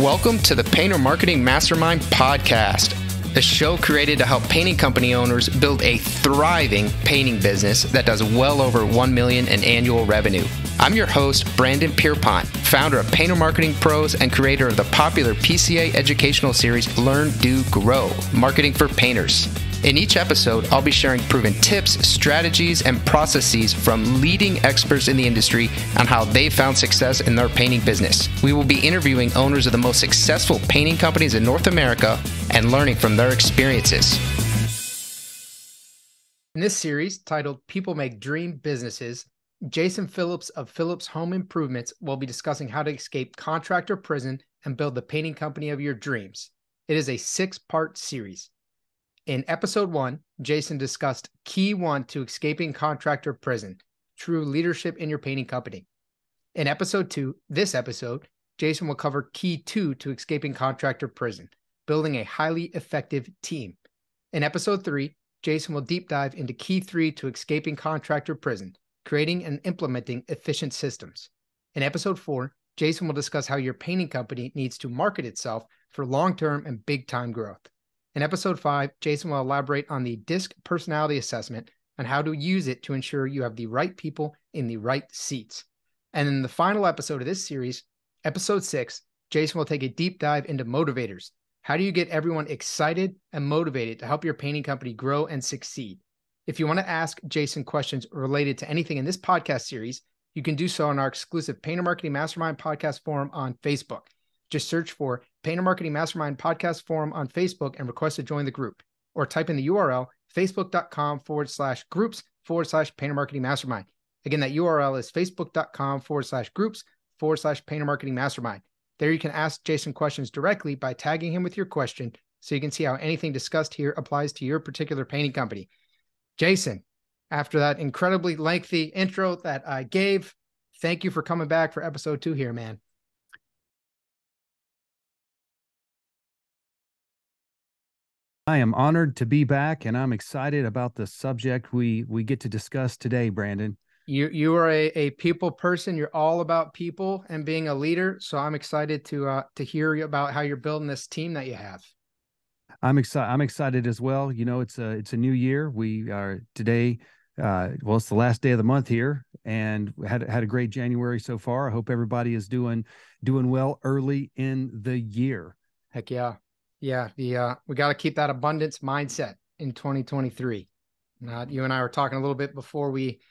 Welcome to the Painter Marketing Mastermind Podcast, a show created to help painting company owners build a thriving painting business that does well over $1 million in annual revenue. I'm your host, Brandon Pierpont, founder of Painter Marketing Pros and creator of the popular PCA educational series Learn, Do, Grow, Marketing for Painters. In each episode, I'll be sharing proven tips, strategies, and processes from leading experts in the industry on how they found success in their painting business. We will be interviewing owners of the most successful painting companies in North America and learning from their experiences. In this series, titled People Make Dream Businesses, Jason Phillips of Phillips Home Improvements will be discussing how to escape contractor prison and build the painting company of your dreams. It is a 6-part series. In episode 1, Jason discussed key 1 to escaping contractor prison, true leadership in your painting company. In episode 2, this episode, Jason will cover key 2 to escaping contractor prison, building a highly effective team. In episode 3, Jason will deep dive into key 3 to escaping contractor prison, creating and implementing efficient systems. In episode 4, Jason will discuss how your painting company needs to market itself for long-term and big-time growth. In episode 5, Jason will elaborate on the DISC personality assessment and how to use it to ensure you have the right people in the right seats. And in the final episode of this series, episode 6, Jason will take a deep dive into motivators. How do you get everyone excited and motivated to help your painting company grow and succeed? If you want to ask Jason questions related to anything in this podcast series, you can do so on our exclusive Painter Marketing Mastermind Podcast forum on Facebook. Just search for Painter Marketing Mastermind Podcast Forum on Facebook and request to join the group, or type in the URL facebook.com/groups/Painter Marketing Mastermind. Again, that URL is facebook.com/groups/Painter Marketing Mastermind. There you can ask Jason questions directly by tagging him with your question so you can see how anything discussed here applies to your particular painting company. Jason, after that incredibly lengthy intro that I gave, thank you for coming back for episode 2 here, man. I am honored to be back, and I'm excited about the subject we get to discuss today, Brandon. You are a people person. You're all about people and being a leader. So I'm excited to hear about how you're building this team that you have. I'm excited as well. You know, it's a new year. We are today. It's the last day of the month here, and had a great January so far. I hope everybody is doing well early in the year. Heck yeah. Yeah, we got to keep that abundance mindset in 2023. You and I were talking a little bit before we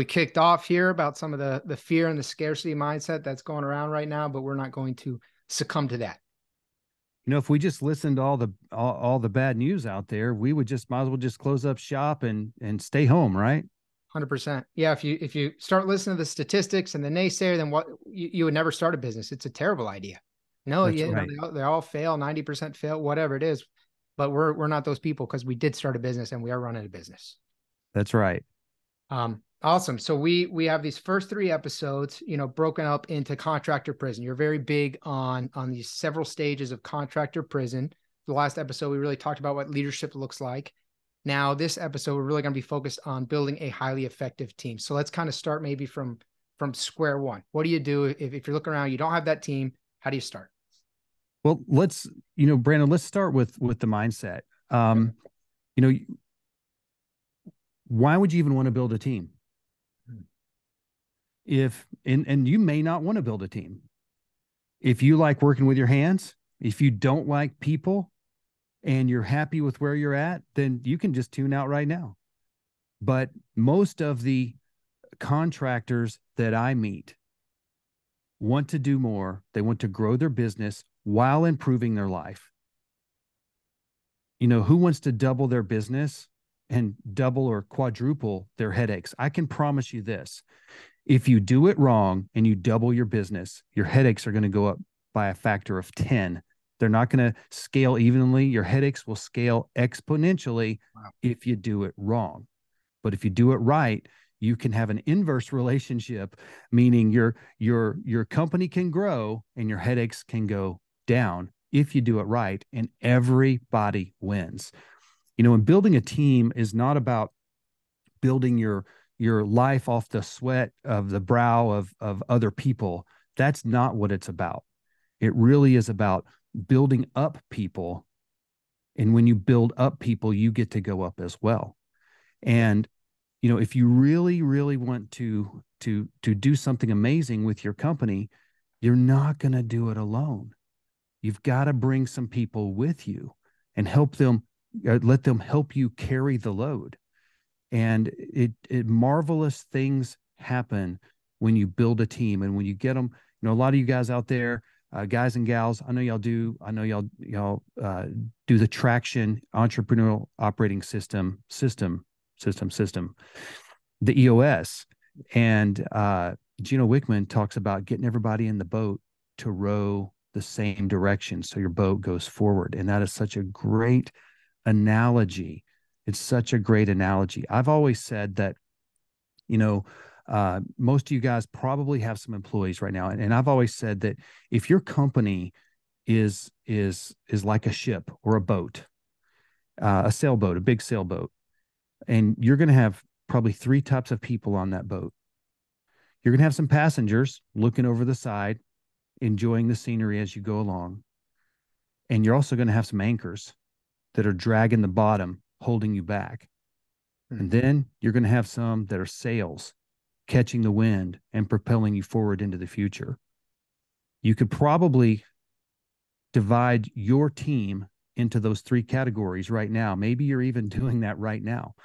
kicked off here about some of the fear and the scarcity mindset that's going around right now, but we're not going to succumb to that. You know, if we just listened to all the bad news out there, we would might as well just close up shop and stay home, right? 100%. Yeah, if you start listening to the statistics and the naysayer, then you would never start a business. It's a terrible idea. No, That's right. They all fail, 90% fail, whatever it is. But we're not those people because we did start a business and we are running a business. That's right. Awesome. So we have these first 3 episodes, broken up into contractor prison. You're very big on these several stages of contractor prison. The last episode, we really talked about what leadership looks like. Now, this episode, we're really going to be focused on building a highly effective team. So let's kind of start maybe from square one. What do you do if you're looking around, you don't have that team? How do you start? Well, Brandon, let's start with the mindset. Why would you even want to build a team? And you may not want to build a team. If you like working with your hands, if you don't like people and you're happy with where you're at, then you can just tune out right now. But most of the contractors that I meet want to do more. They want to grow their business while improving their life. Who wants to double their business and double or quadruple their headaches? I can promise you this. If you do it wrong and you double your business, your headaches are going to go up by a factor of 10. They're not going to scale evenly. Your headaches will scale exponentially if you do it wrong. But if you do it right, you can have an inverse relationship, meaning your company can grow and your headaches can go down if you do it right, and everybody wins. And building a team is not about building your life off the sweat of the brow of other people. That's not what it's about. It really is about building up people. And when you build up people, you get to go up as well. And, if you really, really want to do something amazing with your company, you're not going to do it alone. You've got to bring some people with you and help them, let them help you carry the load. And marvelous things happen when you build a team and when you get them. A lot of you guys out there, guys and gals, I know y'all do. I know y'all do the Traction Entrepreneurial Operating System, the EOS. And Gino Wickman talks about getting everybody in the boat to row the same direction so your boat goes forward. And that is such a great analogy. It's such a great analogy. I've always said that, most of you guys probably have some employees right now. And I've always said that if your company is like a ship or a boat, a sailboat, a big sailboat, and you're going to have probably three types of people on that boat. You're going to have some passengers looking over the side, enjoying the scenery as you go along. And you're also going to have some anchors that are dragging the bottom, holding you back. And then you're going to have some that are sails, catching the wind and propelling you forward into the future. You could probably divide your team into those three categories right now. Maybe you're even doing that right now.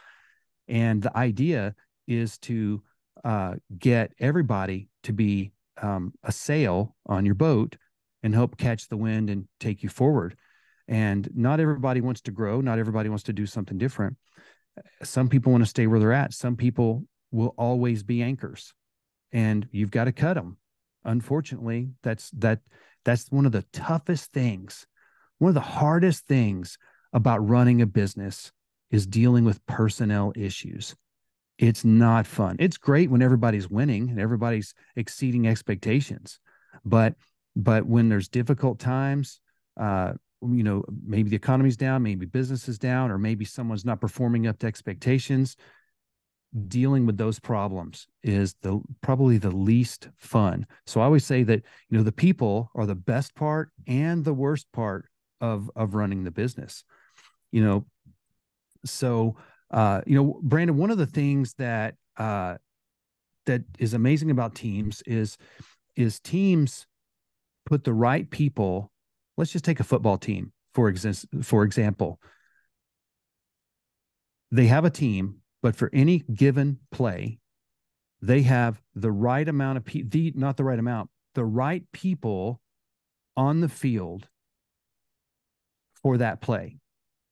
And the idea is to get everybody to be a sail on your boat and help catch the wind and take you forward. And not everybody wants to grow. Not everybody wants to do something different. Some people want to stay where they're at. Some people will always be anchors, and you've got to cut them. Unfortunately, that's one of the toughest things. One of the hardest things about running a business is dealing with personnel issues. It's not fun. It's great when everybody's winning and everybody's exceeding expectations. But when there's difficult times, maybe the economy's down, maybe business is down, or maybe someone's not performing up to expectations, dealing with those problems is probably the least fun. So I always say that, the people are the best part and the worst part of running the business. So Brandon, one of the things that is amazing about teams is teams put the right people. Let's just take a football team, for example. They have a team, but for any given play, they have the right amount of the right people on the field for that play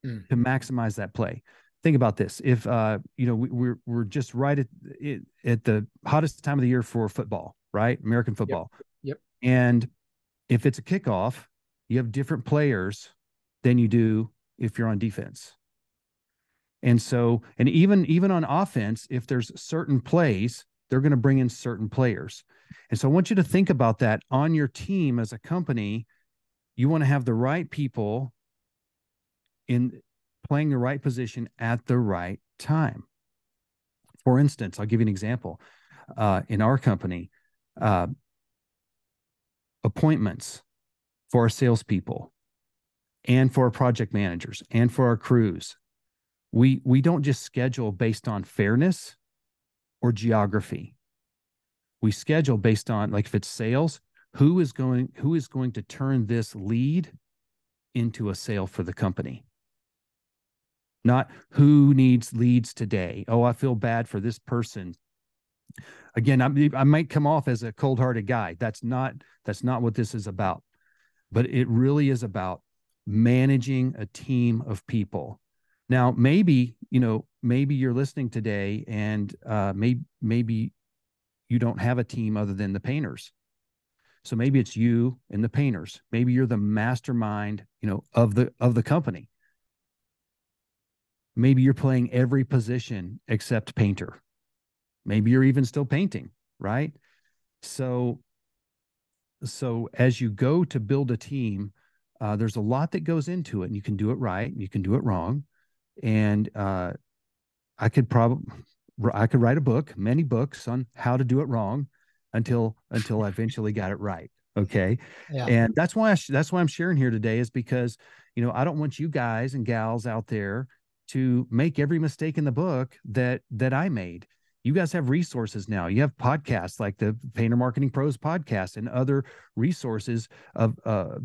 to maximize that play. Think about this. If we're just right at the hottest time of the year for football, right? American football. Yep. And if it's a kickoff, you have different players than you do if you're on defense. And so, and even on offense, if there's certain plays, they're going to bring in certain players. And so I want you to think about that on your team as a company. You want to have the right people in playing the right position at the right time. For instance, I'll give you an example. In our company, appointments for our salespeople and for our project managers and for our crews, we don't just schedule based on fairness or geography. We schedule based on, like, if it's sales, who is going to turn this lead into a sale for the company. Not who needs leads today. Oh, I feel bad for this person. Again, I might come off as a cold-hearted guy. That's not what this is about. But it really is about managing a team of people. Now, maybe you're listening today, and maybe you don't have a team other than the painters. So maybe it's you and the painters. Maybe you're the mastermind, of the company. Maybe you're playing every position except painter. Maybe you're even still painting, right? So as you go to build a team, there's a lot that goes into it, and you can do it right, and you can do it wrong. And I could write a book, many books on how to do it wrong until I eventually got it right. Okay. Yeah. And that's why that's why I'm sharing here today, is because, I don't want you guys and gals out there to make every mistake in the book that I made. You guys have resources now. You have podcasts like the Painter Marketing Pros podcast and other resources of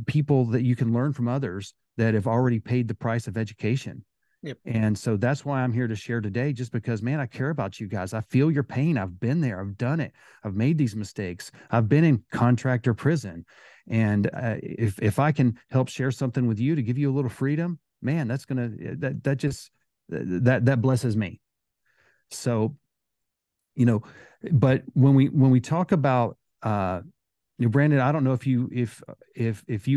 people that you can learn from others that have already paid the price of education. Yep. And so that's why I'm here to share today, just because, man, I care about you guys. I feel your pain. I've been there. I've done it. I've made these mistakes. I've been in contractor prison. And if I can help share something with you to give you a little freedom, man, that's going to, that just, that blesses me. So, but when we talk about, Brandon, I don't know if you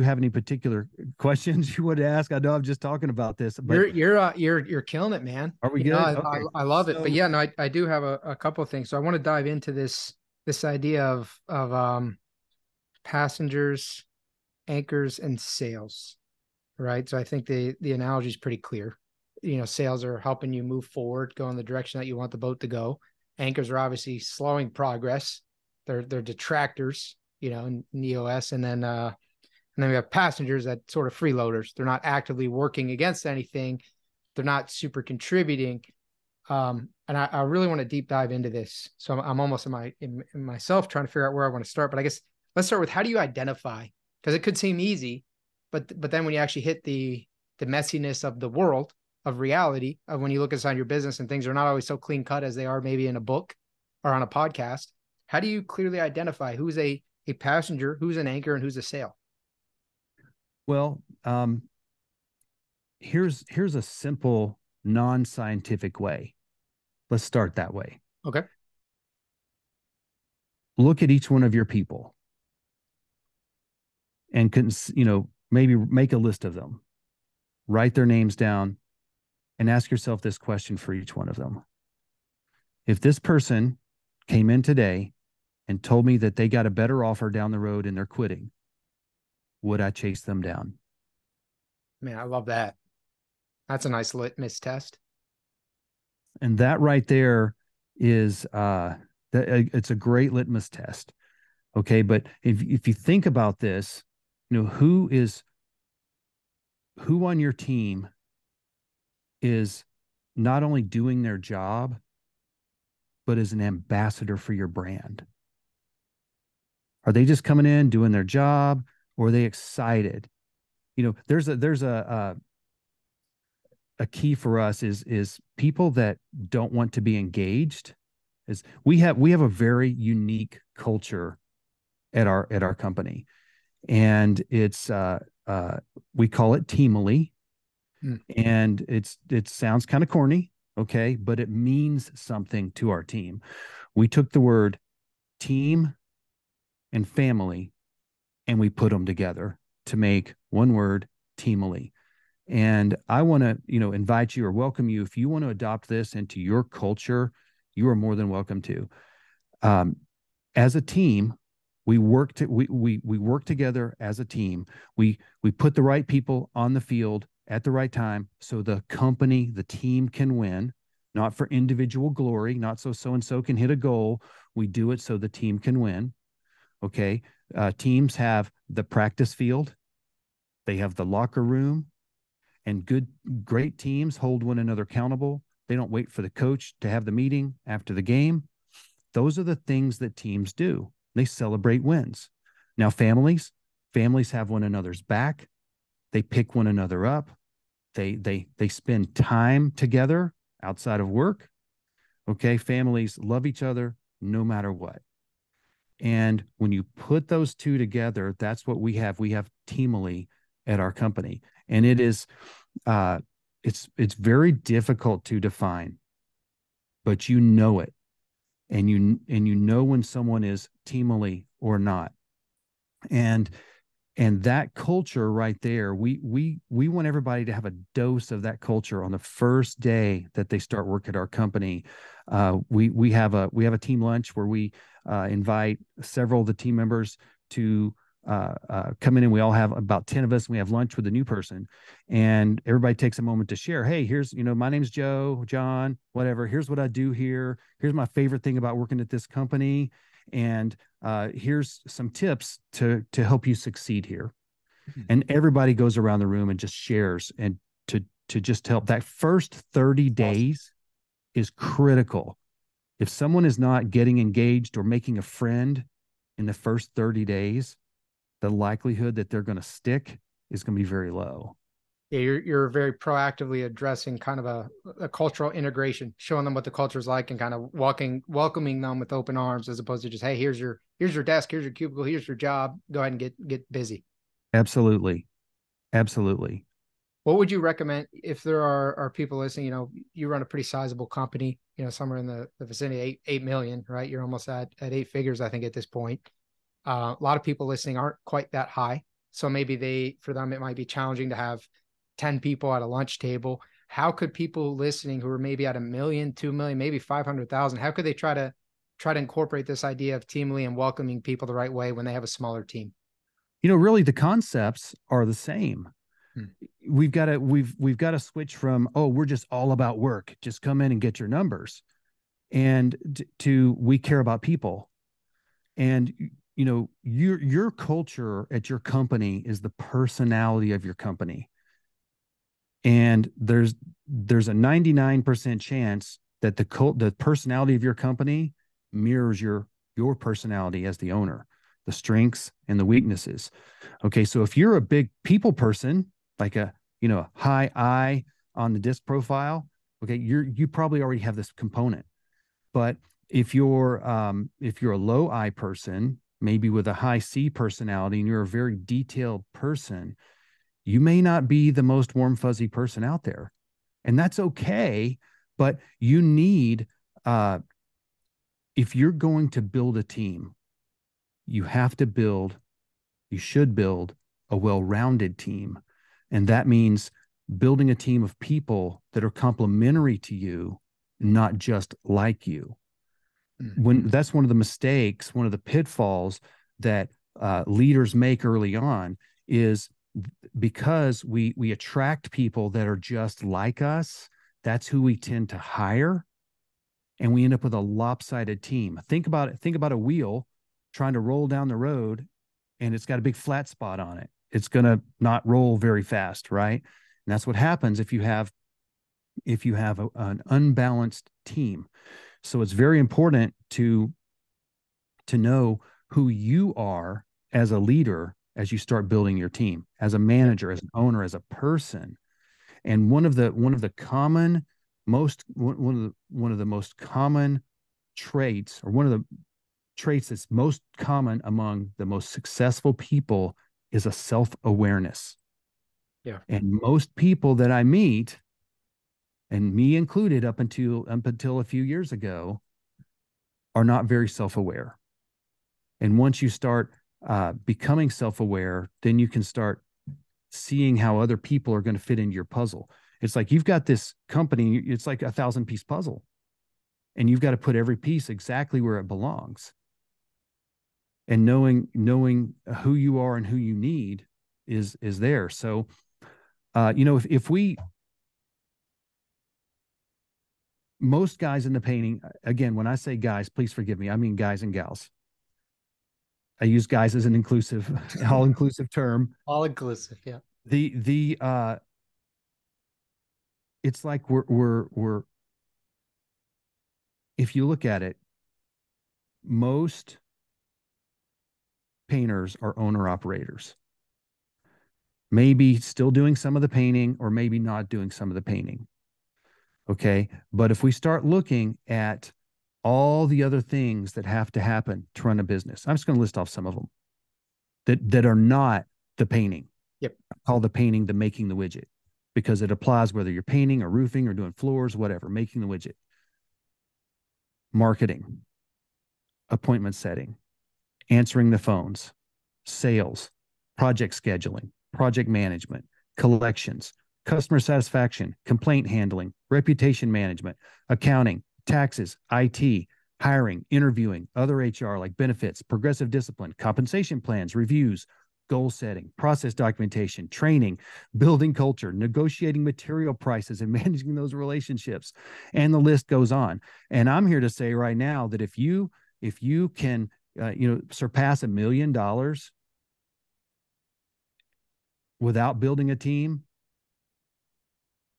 have any particular questions you would ask. I know I'm just talking about this, but You're killing it, man. are we good? I, Okay. I love it. But So, yeah, no, I do have a couple of things. So I want to dive into this idea of passengers, anchors, and sales. Right. So I think the analogy is pretty clear. Sales are helping you move forward, go in the direction that you want the boat to go. Anchors are obviously slowing progress. They're detractors, in EOS, and then we have passengers that sort of freeloaders. They're not actively working against anything. They're not super contributing. And I really want to deep dive into this. So I'm almost in myself trying to figure out where I want to start. But I guess let's start with, how do you identify? Because it could seem easy, but then when you actually hit the messiness of the world, of reality, of when you look inside your business and things are not always so clean cut as they are maybe in a book or on a podcast, how do you clearly identify who's a passenger, who's an anchor, and who's a sale? well, here's a simple non-scientific way. Let's start that way. Okay. Look at each one of your people and maybe make a list of them, write their names down, and ask yourself this question for each one of them. If this person came in today and told me that they got a better offer down the road and they're quitting, would I chase them down? Man, I love that. That's a nice litmus test. And that right there is it's a great litmus test. Okay. But if you think about this, who on your team is not only doing their job, but is an ambassador for your brand? Are they just coming in doing their job, or are they excited? There's a key for us is people that don't want to be engaged. Is we have a very unique culture at our company, and it's we call it teamily. And it sounds kind of corny, okay, but it means something to our team. We took the word team and family and we put them together to make one word, teamily. And I want to, invite you or welcome you. If you want to adopt this into your culture, you are more than welcome to. As a team, we work together as a team. We put the right people on the field at the right time so the company, the team can win, not for individual glory, not so-and-so can hit a goal. We do it so the team can win. Okay. Teams have the practice field. They have the locker room, and great teams hold one another accountable. They don't wait for the coach to have the meeting after the game. Those are the things that teams do. They celebrate wins. Now, families have one another's back. They pick one another up. They spend time together outside of work. Okay. Families love each other no matter what. And when you put those two together, that's what we have. We have teamily at our company. And it is, it's very difficult to define, but you know it. And you know when someone is teamily or not. And that culture right there, we want everybody to have a dose of that culture on the first day that they start work at our company. We have a team lunch where we invite several of the team members to come in, and we all have about 10 of us, and we have lunch with a new person, and everybody takes a moment to share. Hey, here's, my name's Joe, John, whatever. Here's what I do here. Here's my favorite thing about working at this company. And here's some tips to help you succeed here. And everybody goes around the room and just shares, and to just help. That first 30 days is critical. If someone is not getting engaged or making a friend in the first 30 days, the likelihood that they're going to stick is going to be very low. Yeah, you're very proactively addressing kind of a cultural integration, showing them what the culture is like, and kind of welcoming them with open arms, as opposed to just, hey, here's your desk, here's your cubicle, here's your job. Go ahead and get busy. Absolutely. Absolutely. What would you recommend if there are people listening? You run a pretty sizable company, somewhere in the vicinity of 8 million, right? You're almost at 8 figures, I think, at this point. A lot of people listening aren't quite that high. So maybe for them, it might be challenging to have 10 people at a lunch table. How could people listening who are maybe at 1 million, 2 million, maybe 500,000, how could they try to incorporate this idea of teamly and welcoming people the right way when they have a smaller team? Really the concepts are the same. We've got to switch from, oh, we're just all about work, just come in and get your numbers, and to we care about people. And your culture at your company is the personality of your company. And there's a 99% chance that the personality of your company mirrors your personality as the owner, the strengths and the weaknesses. Okay, so if you're a big people person, like a high I on the disc profile, okay, you probably already have this component. But if you're a low I person, maybe with a high C personality, and you're a very detailed person, you may not be the most warm, fuzzy person out there. And that's okay. But you need, if you're going to build a team, you should build a well-rounded team. And that means building a team of people that are complementary to you, not just like you. When that's one of the mistakes, one of the pitfalls that leaders make early on, is because we attract people that are just like us. That's who we tend to hire, and we end up with a lopsided team. Think about it. Think about a wheel trying to roll down the road, and it's got a big flat spot on it. It's going to not roll very fast, right? And that's what happens if you have an unbalanced team. So it's very important to know who you are as a leader as you start building your team, as a manager, as an owner, as a person. And one of the most common traits, or one of the traits that's most common among the most successful people, is a self-awareness. Yeah. And most people that I meet, and me included up until a few years ago, are not very self-aware. And once you start becoming self-aware, then you can start seeing how other people are going to fit into your puzzle. It's like you've got this company, it's like a 1,000-piece puzzle, and you've got to put every piece exactly where it belongs. And knowing who you are and who you need is there. So, if most guys in the painting, again, when I say guys, please forgive me, I mean guys and gals. I use guys as an all-inclusive term. All inclusive, yeah. It's like we're if you look at it, most painters are owner-operators. Maybe still doing some of the painting, or maybe not doing some of the painting. Okay. But if we start looking at all the other things that have to happen to run a business, I'm just going to list off some of them that are not the painting. Yep. I call the painting the making the widget, because it applies whether you're painting or roofing or doing floors, whatever, making the widget. Marketing, appointment setting, answering the phones, sales, project scheduling, project management, collections, customer satisfaction, complaint handling, reputation management, accounting, taxes, IT, hiring, interviewing, other HR like benefits, progressive discipline, compensation plans, reviews, goal setting, process documentation, training, building culture, negotiating material prices, and managing those relationships. And the list goes on. And I'm here to say right now that if you can surpass $1 million without building a team,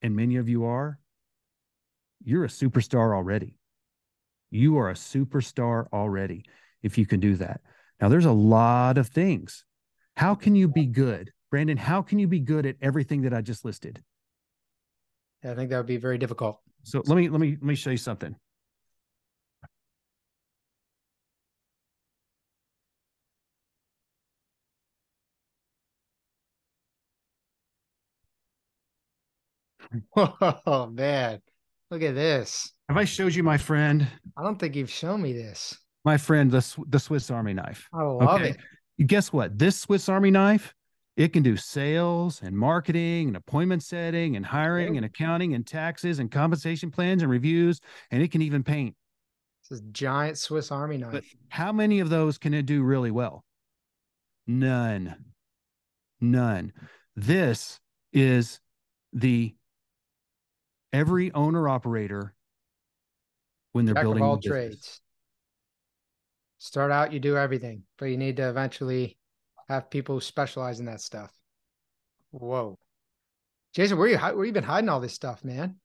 and many of you are, you're a superstar already. You are a superstar already if you can do that. Now, there's a lot of things. How can you be good? Brandon, how can you be good at everything that I just listed? I think that would be very difficult. So let me show you something. Oh man, look at this. Have I showed you my friend? I don't think you've shown me this. My friend, the Swiss Army knife. I love Okay. it. Guess what? This Swiss Army knife, it can do sales and marketing and appointment setting and hiring and accounting and taxes and compensation plans and reviews, and it can even paint. This is giant Swiss Army But knife. how many of those can it do really well? None. This is the every owner operator when they're Jack of building all a business. trades. Start out, you do everything, but you need to eventually have people who specialize in that stuff. Whoa. Jason, where you been hiding all this stuff, man?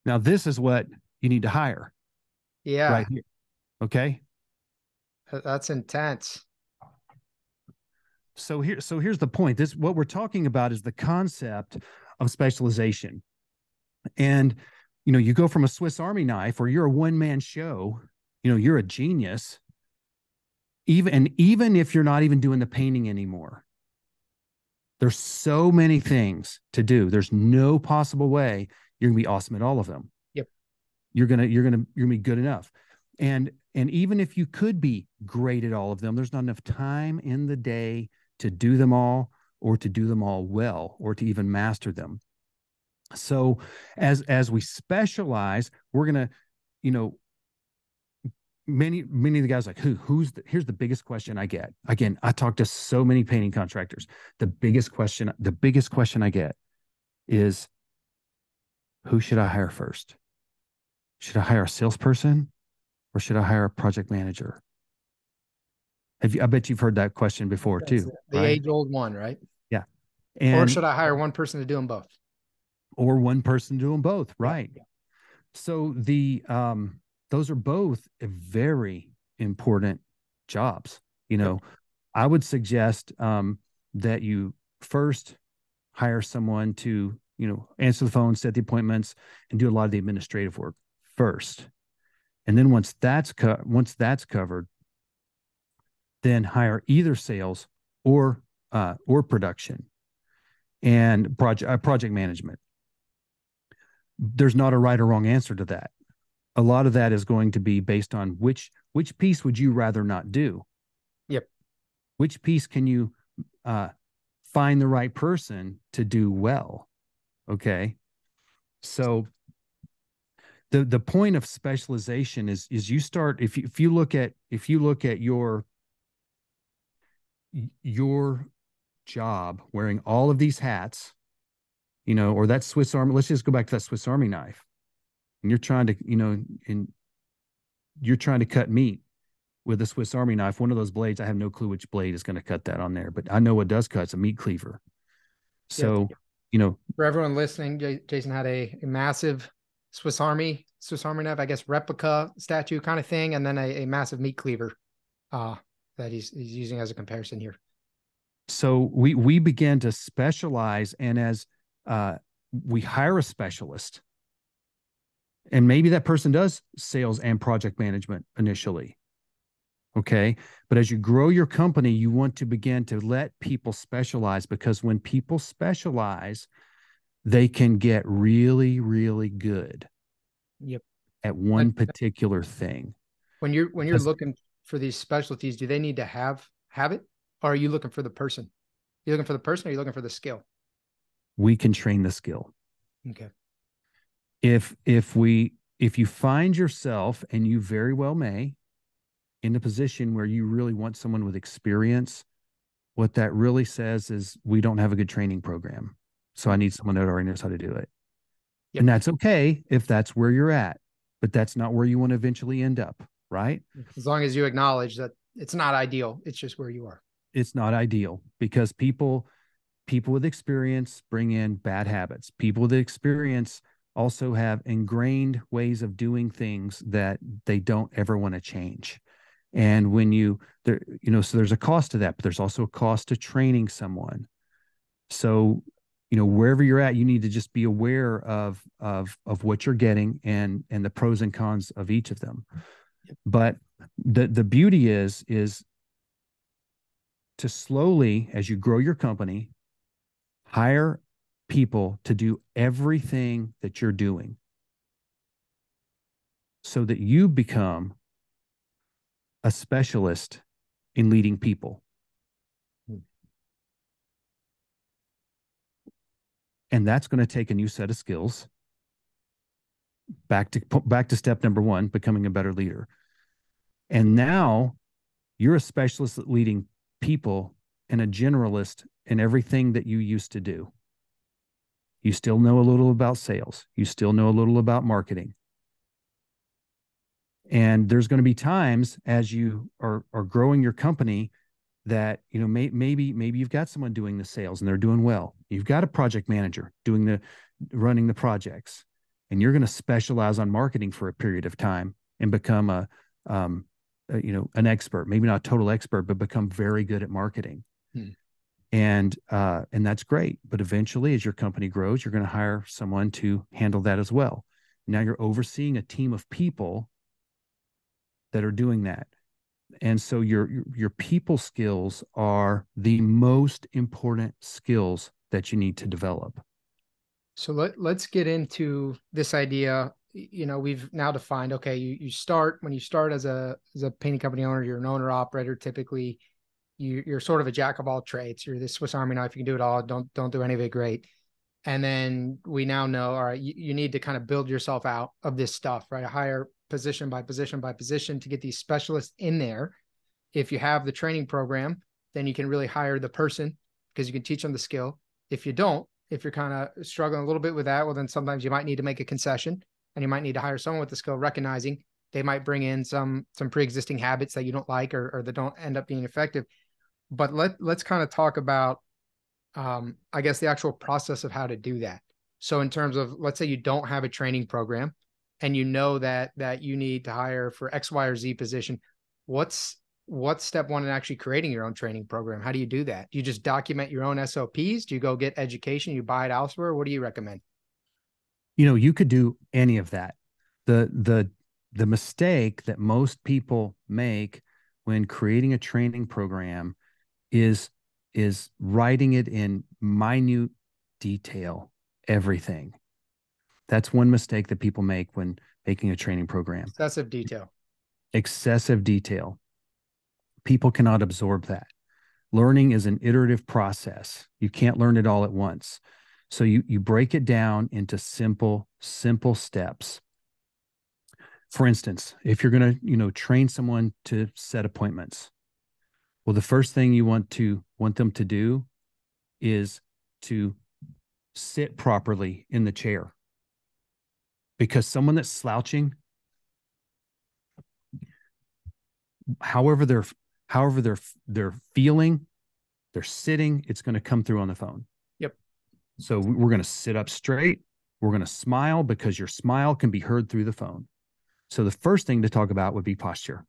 Now, this is what you need to hire. Yeah. Right here. Okay. That's intense. So here's the point. What we're talking about is the concept of specialization. And you go from a Swiss Army knife, or you're a one-man show, you're a genius. Even if you're not even doing the painting anymore, there's so many things to do. There's no possible way you're gonna be awesome at all of them. Yep. You're gonna be good enough. And even if you could be great at all of them, there's not enough time in the day to do them all, or to do them all well, or to even master them. So as we specialize, we're gonna, many of the guys like, here's the biggest question I get. Again, I talk to so many painting contractors. The biggest question I get is, who should I hire first? Should I hire a salesperson, or should I hire a project manager? I bet you've heard that question before too. The right? age-old one, right? Yeah. Or should I hire one person to do them both? Or one person to do them both, right? Yeah. So those are both very important jobs. I would suggest that you first hire someone to, answer the phone, set the appointments, and do a lot of the administrative work first. And then once that's covered, then hire either sales or production and project management. There's not a right or wrong answer to that. A lot of that is going to be based on which piece would you rather not do? Yep. Which piece can you find the right person to do well? Okay. So the point of specialization is you start, if you look at your job wearing all of these hats, or that Swiss Army, let's just go back to that Swiss Army knife. And you're trying to cut meat with a Swiss Army knife. One of those blades, I have no clue which blade is going to cut that on there, but I know what does cut. It's a meat cleaver. So, for everyone listening, Jason had a massive Swiss Army knife, I guess, replica statue kind of thing, and then a massive meat cleaver that he's using as a comparison here. So we began to specialize, and as we hire a specialist, and maybe that person does sales and project management initially. Okay. But as you grow your company, you want to begin to let people specialize, because when people specialize, they can get really, really good. Yep. At one particular thing. When you're looking for these specialties, do they need to have it? Or are you looking for the person? You looking for the person, or are you looking for the skill? We can train the skill. Okay. If if you find yourself, and you very well may, in a position where you really want someone with experience, what that really says is we don't have a good training program. So I need someone that already knows how to do it. Yep. And that's okay if that's where you're at, but that's not where you want to eventually end up, right? As long as you acknowledge that it's not ideal, it's just where you are. It's not ideal because people with experience bring in bad habits. People with experience also have ingrained ways of doing things that they don't ever want to change. And when so there's a cost to that, but there's also a cost to training someone. So, wherever you're at, you need to just be aware of what you're getting and the pros and cons of each of them. But the beauty is to slowly, as you grow your company, hire people to do everything that you're doing so that you become a specialist in leading people. And that's going to take a new set of skills. Back to step number one, becoming a better leader. And now you're a specialist at leading people and a generalist in everything that you used to do. You still know a little about sales. You still know a little about marketing. And there's going to be times as you are growing your company that, maybe you've got someone doing the sales and they're doing well. You've got a project manager running the projects, and you're going to specialize on marketing for a period of time and become an expert, maybe not a total expert, but become very good at marketing. And that's great. But eventually, as your company grows, you're going to hire someone to handle that as well. Now you're overseeing a team of people that are doing that. And so your people skills are the most important skills that you need to develop. So let's get into this idea. We've now defined, okay, when you start as a painting company owner, you're an owner operator. Typically you're sort of a jack of all trades. You're the Swiss Army knife. You can do it all. Don't do any of it great. And then we now know, all right, you need to kind of build yourself out of this stuff, right? Hire position by position by position to get these specialists in there. If you have the training program, then you can really hire the person because you can teach them the skill. If you don't, if you're kind of struggling a little bit with that, well, then sometimes you might need to make a concession and you might need to hire someone with the skill, recognizing they might bring in some pre-existing habits that you don't like or that don't end up being effective. But let's kind of talk about, I guess, the actual process of how to do that. So in terms of, let's say you don't have a training program and you know that you need to hire for X, Y, or Z position, what's step one in actually creating your own training program? How do you do that? Do you just document your own SOPs? Do you go get education? You buy it elsewhere? What do you recommend? You could do any of that. The mistake that most people make when creating a training program is writing it in minute detail, everything. That's one mistake that people make when making a training program. Excessive detail. People cannot absorb that. Learning is an iterative process. You can't learn it all at once. So you break it down into simple steps. For instance, if you're going to, train someone to set appointments, well, the first thing you want them to do is to sit properly in the chair. Because someone that's slouching, however they're feeling, they're sitting, it's going to come through on the phone. Yep. So we're going to sit up straight. We're going to smile because your smile can be heard through the phone. So the first thing to talk about would be posture.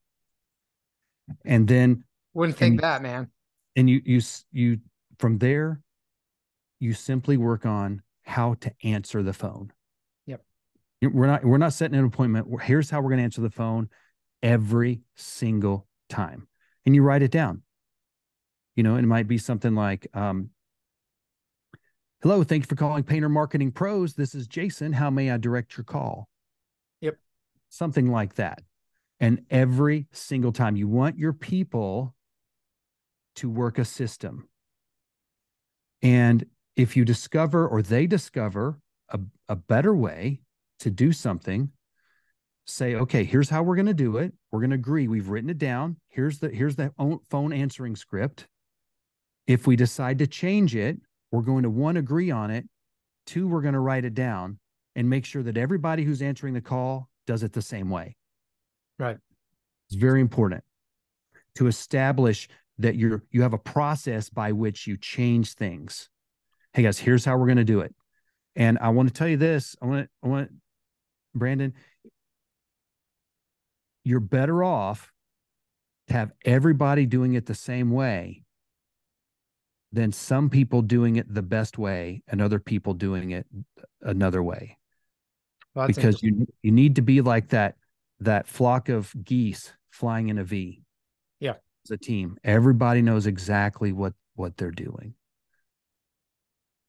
And then wouldn't think that, man. And you from there, you simply work on how to answer the phone. Yep. We're not setting an appointment. Here's how we're going to answer the phone every single time. And you write it down. It might be something like, hello, thank you for calling Painter Marketing Pros. This is Jason. How may I direct your call? Yep. Something like that. And every single time you want your people to work a system. And if you discover or they discover a better way to do something, say, okay, here's how we're going to do it. We're going to agree. We've written it down. Here's the phone answering script. If we decide to change it, we're going to, one, agree on it. Two, we're going to write it down and make sure that everybody who's answering the call does it the same way. Right. It's very important to establish that you have a process by which you change things. Hey guys, here's how we're going to do it. And I want to tell you this. I want Brandon, you're better off to have everybody doing it the same way than some people doing it the best way and other people doing it another way. Well, that's Because you need to be like that flock of geese flying in a V. Yeah. As a team, everybody knows exactly what they're doing.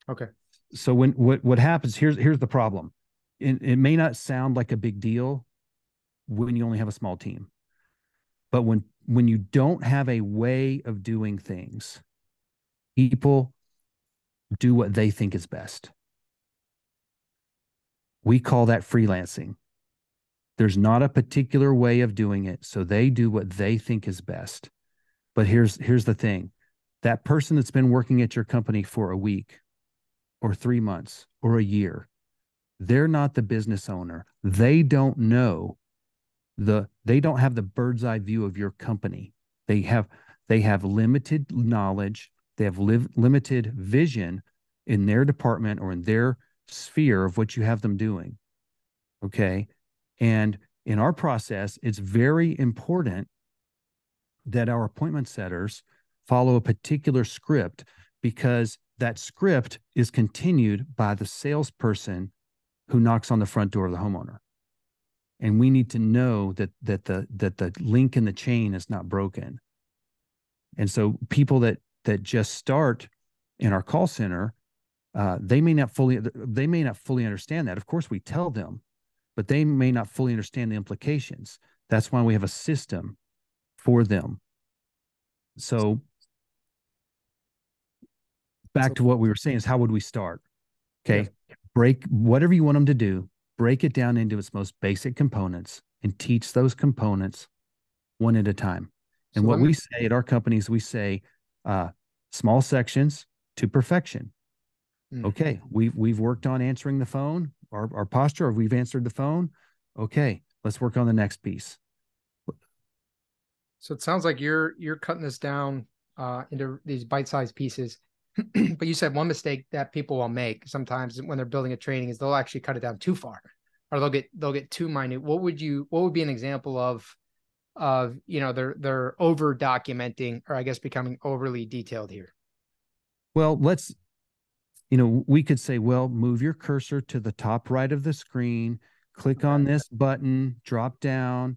Okay. So what happens, here's the problem. It may not sound like a big deal when you only have a small team. But when you don't have a way of doing things, people do what they think is best. We call that freelancing. There's not a particular way of doing it, so they do what they think is best. But here's the thing. That person that's been working at your company for a week or 3 months or a year, they're not the business owner. They don't know they don't have the bird's eye view of your company. They have limited knowledge. They have limited vision in their department or in their sphere of what you have them doing. Okay. And in our process, it's very important that our appointment setters follow a particular script, because that script is continued by the salesperson who knocks on the front door of the homeowner. And we need to know that the link in the chain is not broken. And so people that just start in our call center, they may not fully understand that. Of course, we tell them, but they may not fully understand the implications. That's why we have a system for them. So back to what we were saying is, how would we start? Okay. Yeah. Break whatever you want them to do, break it down into its most basic components and teach those components one at a time. And so what we say at our companies, we say small sections to perfection. Okay, we've worked on answering the phone, our posture, or we've answered the phone. Okay, let's work on the next piece. So it sounds like you're cutting this down into these bite-sized pieces. But you said one mistake that people will make sometimes when they're building a training is they'll actually cut it down too far, or they'll get too minute. What would be an example of they're over documenting, or I guess becoming overly detailed here? Well, we could say, well, move your cursor to the top right of the screen, click on this button, drop down,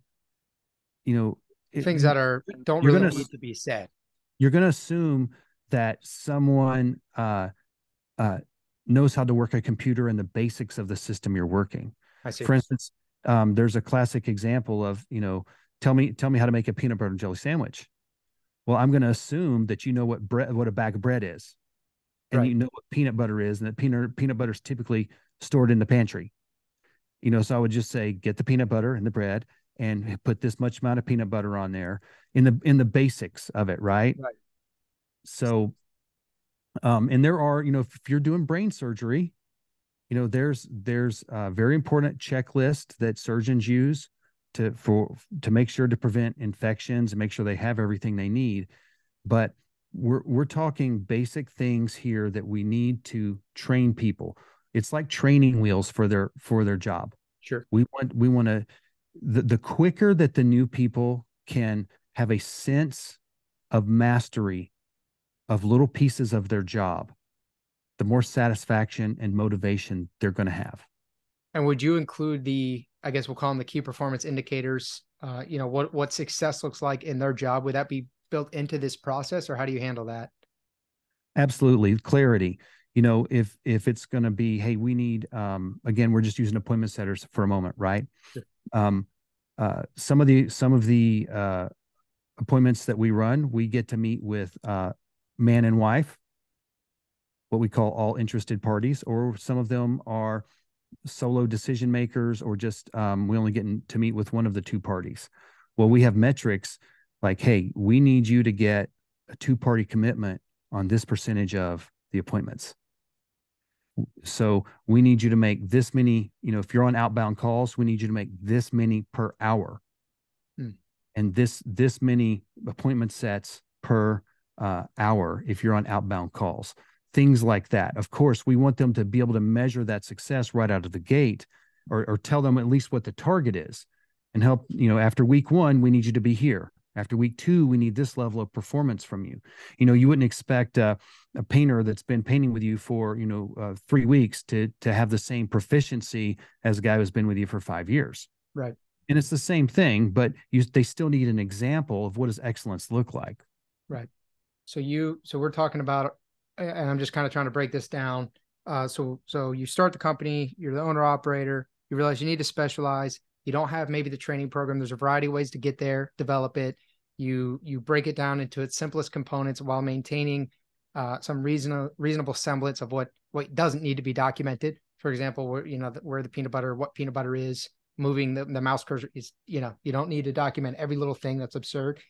things that don't really need to be said. You're going to assume that someone knows how to work a computer and the basics of the system you're working. I see. For instance, there's a classic example of, tell me how to make a peanut butter and jelly sandwich. Well, I'm going to assume that you know what a bag of bread is, and you know what peanut butter is, and that peanut butter is typically stored in the pantry. So I would just say, get the peanut butter and the bread and put this much amount of peanut butter on there in the basics of it, right? Right. So, and there are, if you're doing brain surgery, there's a very important checklist that surgeons use to make sure to prevent infections and make sure they have everything they need. But we're talking basic things here that we need to train people. It's like training wheels for their job. Sure. We want to, the quicker that the new people can have a sense of mastery of little pieces of their job, the more satisfaction and motivation they're going to have. And would you include I guess we'll call them the key performance indicators, what success looks like in their job? Would that be built into this process, or how do you handle that? Absolutely. Clarity. If it's going to be, hey, we need, again, we're just using appointment setters for a moment, right? Sure. Some of the appointments that we run, we get to meet with man and wife, what we call all interested parties, or some of them are solo decision makers, or just we only get to meet with one of the two parties. Well, we have metrics like, hey, we need you to get a two-party commitment on this percentage of the appointments. So we need you to make this many, if you're on outbound calls, we need you to make this many per hour. And this many appointment sets per hour if you're on outbound calls. Things like that. Of course, we want them to be able to measure that success right out of the gate, or tell them at least what the target is, and help, after week 1, we need you to be here. After week 2, we need this level of performance from you. You wouldn't expect a painter that's been painting with you for, 3 weeks to have the same proficiency as a guy who's been with you for 5 years. Right. And it's the same thing, but they still need an example of what does excellence look like. Right. So we're talking about, and I'm just kind of trying to break this down. So you start the company, you're the owner operator, you realize you need to specialize. You don't have maybe the training program. There's a variety of ways to get there, develop it. You break it down into its simplest components while maintaining some reasonable semblance of what doesn't need to be documented. For example, where the peanut butter, what peanut butter is, moving the mouse cursor is, you don't need to document every little thing. That's absurd.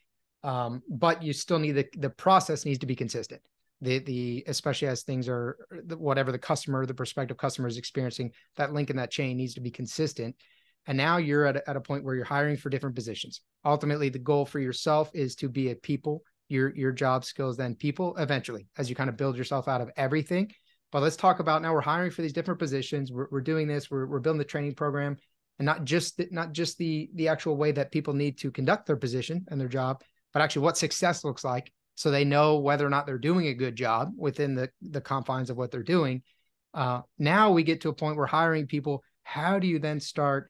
But you still need the process needs to be consistent. Especially as things are, whatever the prospective customer is experiencing, that link in that chain needs to be consistent. And now you're at a point where you're hiring for different positions. Ultimately, the goal for yourself is to be a people, your job skills, then people eventually, as you kind of build yourself out of everything. But let's talk about, now we're hiring for these different positions. We're doing this, we're building the training program, and not just the actual way that people need to conduct their position and their job, but actually what success looks like, so they know whether or not they're doing a good job within the confines of what they're doing. Now we get to a point where hiring people, how do you then start?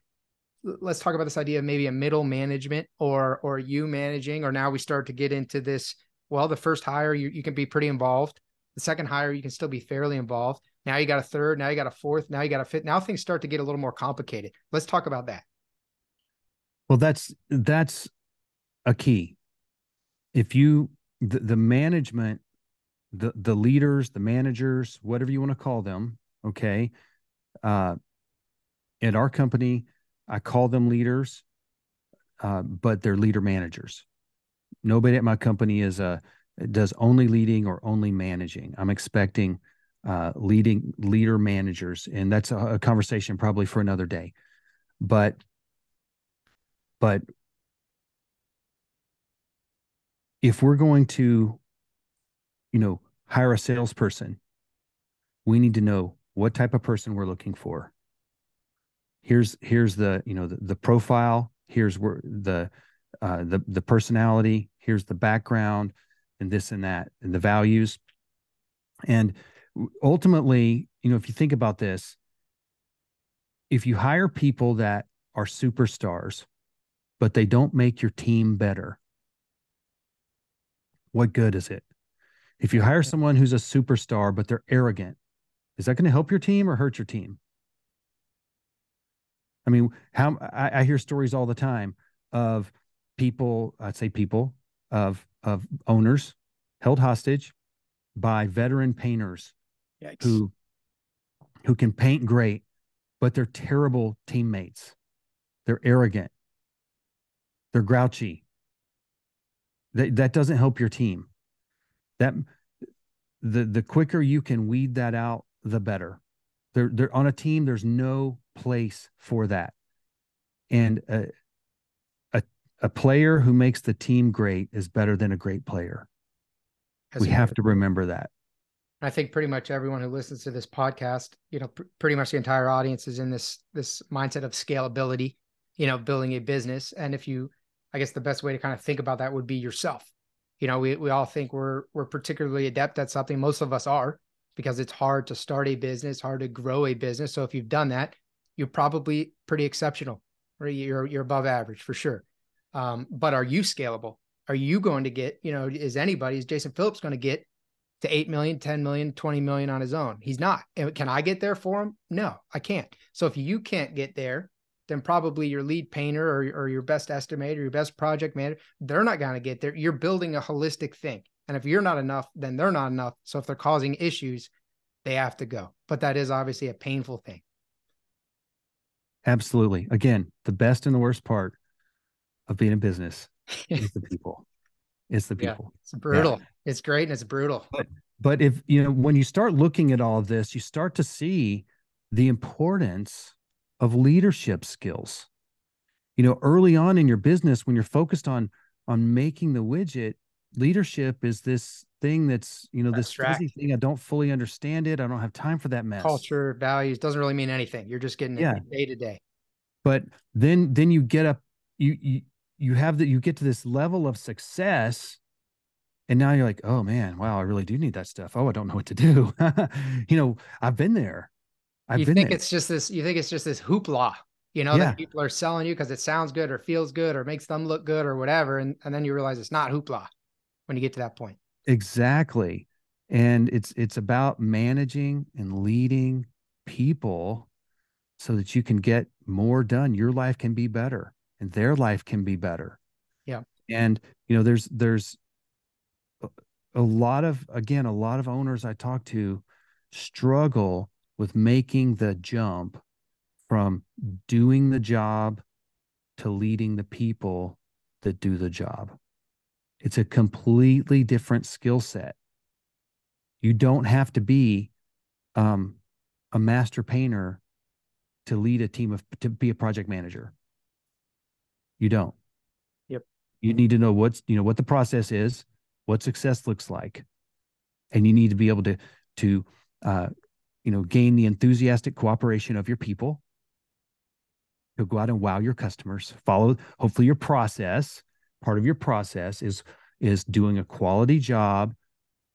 Let's talk about this idea of maybe a middle management, or you managing, or now we start to get into this. Well, the first hire, you can be pretty involved. The second hire, you can still be fairly involved. Now you got a third, now you got a fourth, now you got a fifth. Now things start to get a little more complicated. Let's talk about that. Well, that's a key. If the management, the leaders, the managers, whatever you want to call them, okay. At our company, I call them leaders, but they're leader managers. Nobody at my company does only leading or only managing. I'm expecting leader managers, and that's a conversation probably for another day. But if we're going to, hire a salesperson, we need to know what type of person we're looking for. Here's the, the profile. Here's where the personality. Here's the background, and this and that, and the values. And ultimately, if you think about this, if you hire people that are superstars, but they don't make your team better, what good is it? If you hire someone who's a superstar, but they're arrogant, is that going to help your team or hurt your team? I mean, I hear stories all the time of people, of owners held hostage by veteran painters. Yikes. who can paint great, but they're terrible teammates. They're arrogant. They're grouchy. That doesn't help your team. That the quicker you can weed that out, the better. They're on a team. There's no place for that. And a player who makes the team great is better than a great player. We have to remember that. I think pretty much everyone who listens to this podcast, pretty much the entire audience is in this mindset of scalability, building a business. And I guess the best way to kind of think about that would be yourself. We all think we're particularly adept at something. Most of us are, because it's hard to start a business, hard to grow a business. So if you've done that, you're probably pretty exceptional, or you're above average for sure. But are you scalable? Are you going to get, is Jason Phillips going to get to 8 million, 10 million, 20 million on his own? He's not. And can I get there for him? No, I can't. So if you can't get there, then probably your lead painter or your best estimator, your best project manager, they're not going to get there. You're building a holistic thing. And if you're not enough, then they're not enough. So if they're causing issues, they have to go. But that is obviously a painful thing. Absolutely. Again, the best and the worst part of being in business is the people. It's the Yeah, people. it's Yeah. brutal. It's great and it's brutal. But if you know, when you start looking at all of this, you start to see the importance of leadership skills. You know, early on in your business, when you're focused on making the widget, leadership is this thing that's, you know, this fuzzy Abstract. thing. I don't fully understand it. I don't have time for that mess. Culture, values doesn't really mean anything. You're just getting it Yeah. day to day. But then you get up, you have that, you get to this level of success. And now you're like, oh man, wow, I really do need that stuff. Oh, I don't know what to do. You know, I've been there. I've You been think there. it's just this, you think it's just this hoopla, that Yeah, people are selling you because it sounds good or feels good or makes them look good or whatever. And then you realize it's not hoopla when you get to that point. exactly. And it's about managing and leading people so that you can get more done. Your life can be better and their life can be better. Yeah. And you know, there's a lot of, again, a lot of owners I talk to struggle with making the jump from doing the job to leading the people that do the job. It's a completely different skill set. You don't have to be um, a master painter to lead a team of, to be a project manager. You don't. Yep. You need to know what's, you know, what the process is, what success looks like, and you need to be able to uh, you know, gain the enthusiastic cooperation of your people. You'll go out and wow your customers. Follow hopefully your process. Part of your process is doing a quality job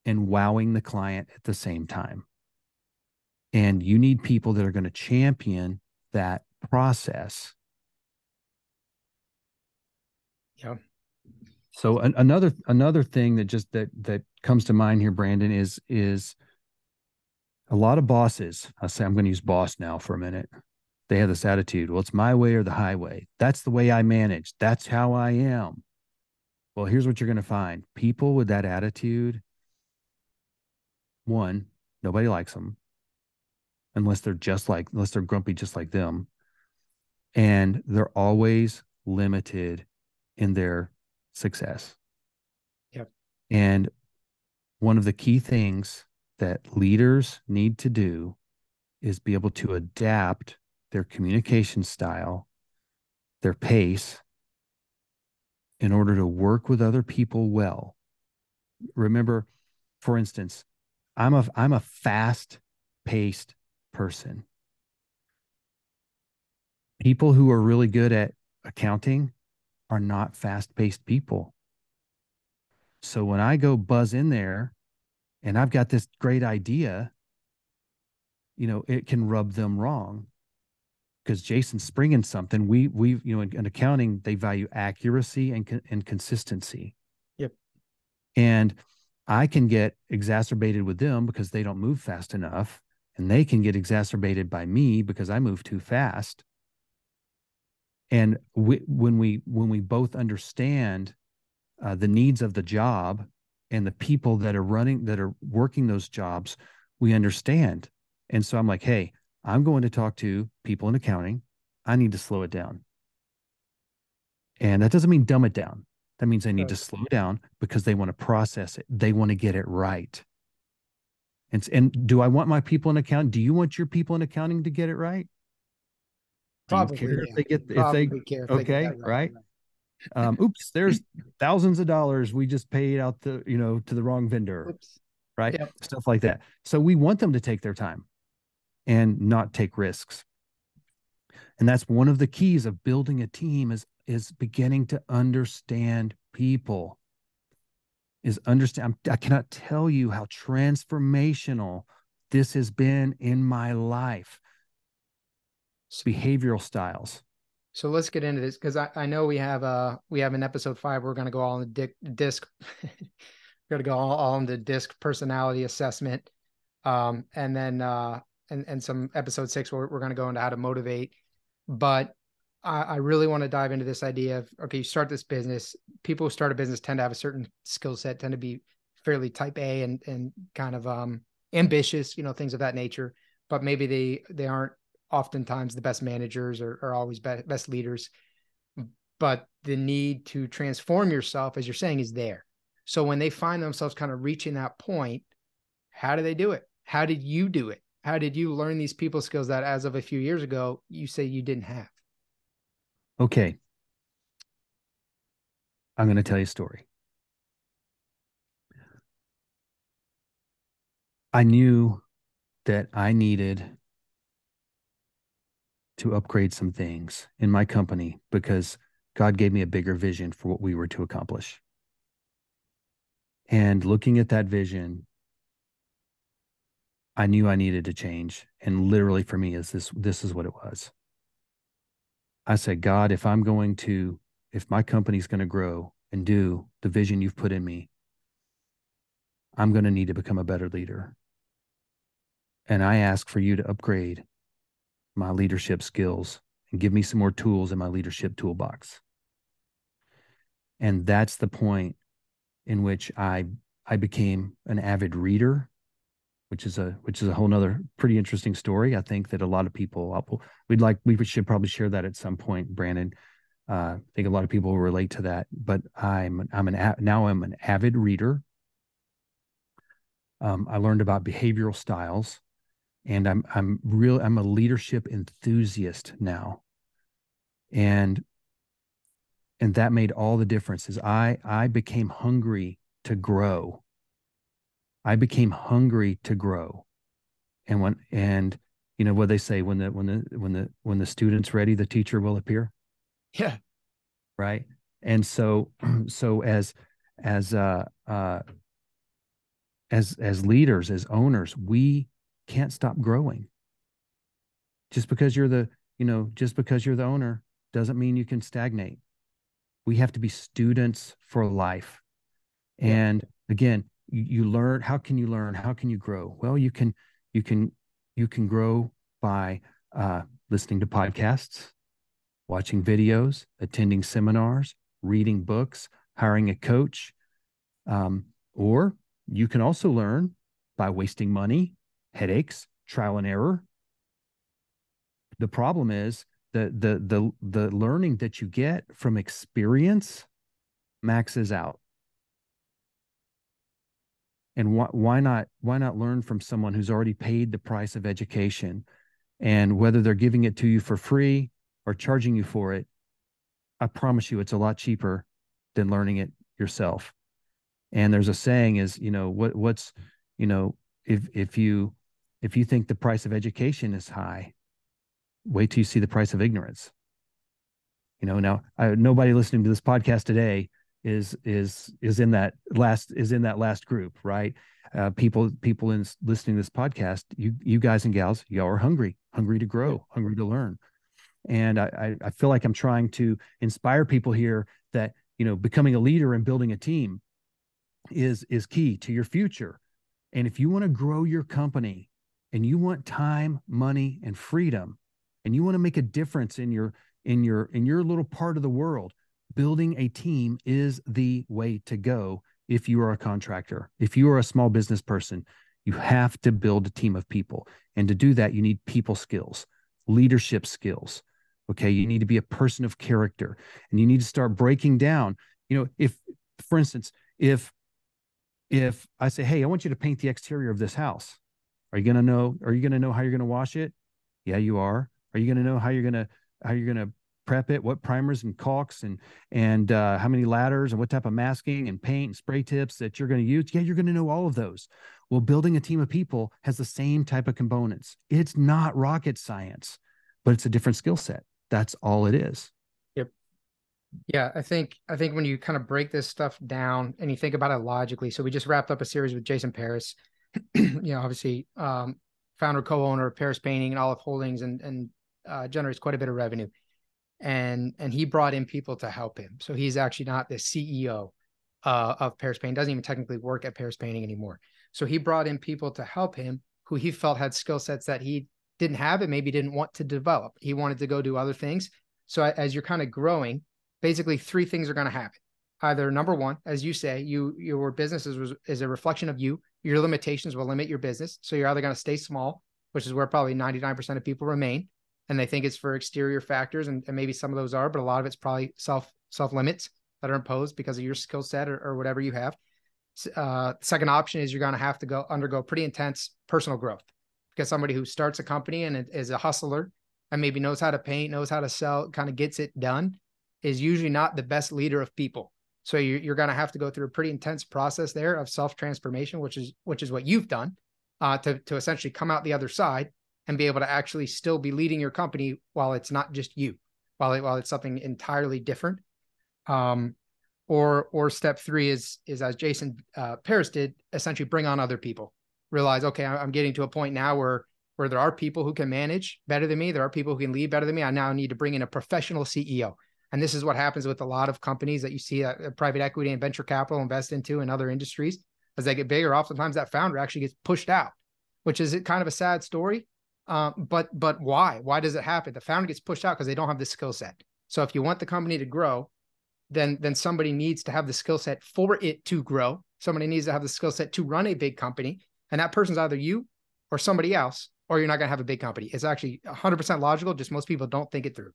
and wowing the client at the same time. And you need people that are going to champion that process. Yeah. So another thing that just that comes to mind here, Brandon, is a lot of bosses. I say I'm going to use boss now for a minute. They have this attitude. Well, it's my way or the highway. That's the way I manage. That's how I am. Well, here's what you're going to find. People with that attitude, one, nobody likes them unless they're grumpy just like them. And they're always limited in their success. Yep. And one of the key things that leaders need to do is be able to adapt their communication style, their pace, in order to work with other people well. Remember, for instance, I'm a fast paced person. People who are really good at accounting are not fast paced people. So when I go buzz in there and I've got this great idea, you know, it can rub them wrong because Jason's springing something. We you know, in accounting they value accuracy and consistency. Yep. And I can get exacerbated with them because they don't move fast enough. And they can get exacerbated by me because I move too fast. And when we both understand the needs of the job and the people that are working those jobs, we understand. And so I'm like, hey, I'm going to talk to people in accounting. I need to slow it down. And that doesn't mean dumb it down. That means I need Right. to slow down because they want to process it. They want to get it right. And do I want my people in accounting? Do you want your people in accounting to get it right? Do you care Probably, if yeah. they get if they Probably care if they get okay, that right. right? Oops, there's thousands of dollars we just paid out the, you know, to the wrong vendor, Oops. right? Yep. Stuff like that. So we want them to take their time and not take risks. And that's one of the keys of building a team is beginning to understand people. Is understand. I cannot tell you how transformational this has been in my life. Behavioral styles. So let's get into this because I know we have an episode 5. We're gonna go all in the disc. We're gonna go all in the disc personality assessment. And then and some episode 6 where we're gonna go into how to motivate. But I really want to dive into this idea of, okay, you start this business. People who start a business tend to have a certain skill set, tend to be fairly type A and kind of ambitious, things of that nature. But maybe they aren't oftentimes the best managers are always best leaders, but the need to transform yourself, as you're saying, is there. So when they find themselves kind of reaching that point, how do they do it? How did you do it? How did you learn these people skills that as of a few years ago, you say you didn't have? Okay. I'm going to tell you a story. I knew that I needed to upgrade some things in my company because God gave me a bigger vision for what we were to accomplish. And looking at that vision, I knew I needed to change. And literally for me this is what it was. I said, God, if my company's going to grow and do the vision you've put in me, I'm going to need to become a better leader. And I ask for you to upgrade my leadership skills and give me some more tools in my leadership toolbox. And that's the point in which I became an avid reader, which is a whole nother pretty interesting story. I think that a lot of people we should probably share that at some point, Brandon. I think a lot of people will relate to that, but I'm an avid reader. I learned about behavioral styles, and I'm a leadership enthusiast now. And that made all the difference. Is I became hungry to grow. I became hungry to grow. And you know what they say, when the student's ready, the teacher will appear. Yeah. Right. And so as leaders, as owners, we can't stop growing. Just because you're the owner doesn't mean you can stagnate. We have to be students for life. And again, you learn. How can you learn? How can you grow? Well, you can grow by listening to podcasts, watching videos, attending seminars, reading books, hiring a coach. Or you can also learn by wasting money, headaches, trial and error. The problem is the learning that you get from experience maxes out. And why not learn from someone who's already paid the price of education? And whether they're giving it to you for free or charging you for it, I promise you it's a lot cheaper than learning it yourself. And there's a saying is, if you think the price of education is high, wait till you see the price of ignorance. Now nobody listening to this podcast today is in that last group, right? People listening to this podcast, you guys and gals, y'all are hungry to grow, hungry to learn. And I feel like I'm trying to inspire people here that, becoming a leader and building a team is key to your future. And if you want to grow your company and you want time, money, and freedom, and you want to make a difference in your little part of the world, building a team is the way to go. If you are a contractor, if you are a small business person, you have to build a team of people. And to do that, you need people skills, leadership skills. Okay. You need to be a person of character, and you need to start breaking down, if, for instance, if I say, hey, I want you to paint the exterior of this house. Are you going to know how you're going to wash it? Yeah, you are. Are you going to know how you're going to prep it? What primers and caulks and how many ladders and what type of masking and paint and spray tips that you're going to use? Yeah, you're going to know all of those. Well, building a team of people has the same type of components. It's not rocket science, but it's a different skill set. That's all it is. Yep. Yeah, I think when you kind of break this stuff down and you think about it logically, so we just wrapped up a series with Jason Paris, obviously founder, co-owner of Paris Painting and Olive Holdings, and generates quite a bit of revenue. And he brought in people to help him. So he's actually not the CEO of Paris Painting, doesn't even technically work at Paris Painting anymore. So he brought in people to help him who he felt had skill sets that he didn't have and maybe didn't want to develop. He wanted to go do other things. So as you're kind of growing, basically three things are going to happen. Either number one, as you say, your business is a reflection of you. Your limitations will limit your business. So you're either going to stay small, which is where probably 99% of people remain, and they think it's for exterior factors, and maybe some of those are, but a lot of it's probably self limits that are imposed because of your skill set or whatever you have. Second option is you're going to have to undergo pretty intense personal growth, because somebody who starts a company and is a hustler and maybe knows how to paint, knows how to sell, kind of gets it done, is usually not the best leader of people. So you're going to have to go through a pretty intense process there of self-transformation, which is what you've done, to essentially come out the other side and be able to actually still be leading your company while it's not just you, while it's something entirely different. Or step three is as Jason Paris did, essentially bring on other people. Realize, okay, I'm getting to a point now where there are people who can manage better than me. There are people who can lead better than me. I now need to bring in a professional CEO. And this is what happens with a lot of companies that you see that private equity and venture capital invest into in other industries. As they get bigger, oftentimes that founder actually gets pushed out, which is kind of a sad story. But why? Why does it happen? The founder gets pushed out because they don't have the skill set. So if you want the company to grow, then somebody needs to have the skill set for it to grow. Somebody needs to have the skill set to run a big company. And that person's either you or somebody else, or you're not going to have a big company. It's actually 100% logical. Just most people don't think it through.